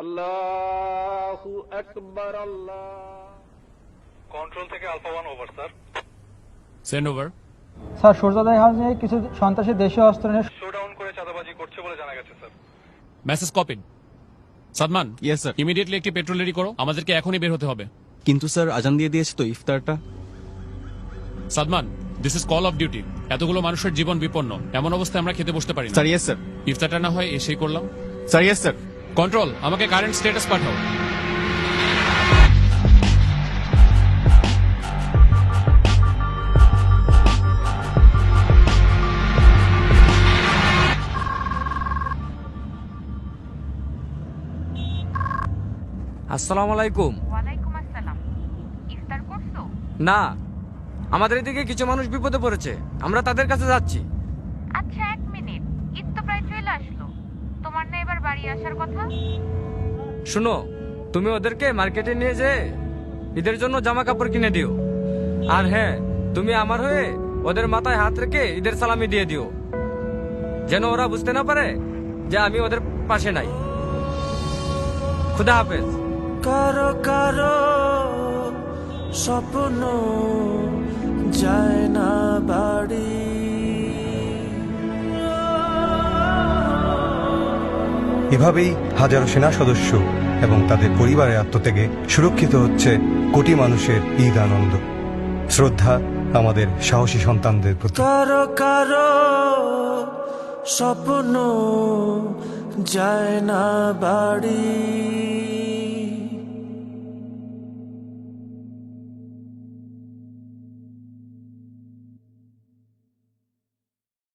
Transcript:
আল্লাহু আকবার। আল্লাহ। কন্ট্রোল থেকে alpha 1 over sir. Send over. Sir সূর্যোদয় হাউসে কিছু সন্ত্রাসী দেশীয় অস্ত্র নিয়ে শোডাউন করে চাঁদাবাজি করছে বলে জানা গেছে sir. Message copied. Sadman, yes sir. Immediately একটি পেট্রোল রেডি করো, আমাদেরকে এখনই বের হতে হবে। কিন্তু স্যার আজান দিয়ে দিয়েছে তো ইফতারটা। Sadman, this is call of duty. এতগুলো মানুষের জীবন বিপন্ন, এমন অবস্থায় আমরা খেতে বসতে পারি না। Sir yes sir. ইফতারটা না হয় এসেই করলাম। Sir yes sir. কন্ট্রোল, আমাকে কারেন্ট স্ট্যাটাস পাঠাও। আসসালামু আলাইকুম। ওয়ালাইকুম আসসালাম। ইফতার করছো? না, আমাদের এদিকে কিছু মানুষ বিপদে পড়েছে, আমরা তাদের কাছে যাচ্ছি। আচ্ছা, 1 মিনিট, ঈদ তো প্রায় চলে আসলো, তোমার না এবার বাড়ি আসার কথা? শুনো, তুমি ওদেরকে মার্কেটে নিয়ে যেয়ে ঈদের জন্য জামা কাপড় কিনে দিও। আর হ্যাঁ, তুমি আমার হয়ে ওদের মাথায় হাত রেখে ঈদের সালামি দিয়ে দিও, যেন ওরা বুঝতে না পারে যে আমি ওদের পাশে নাই। খুদা হাফেজ। কারো কারো স্বপ্ন যায় না বাড়ি, এভাবেই হাজারো সেনা সদস্য এবং তাদের পরিবারের আত্মত্যাগে সুরক্ষিত হচ্ছে কোটি মানুষের ঈদ আনন্দ। শ্রদ্ধা আমাদের সাহসী সন্তানদের প্রতি। কারো কারো স্বপ্ন যায় না বাড়ি।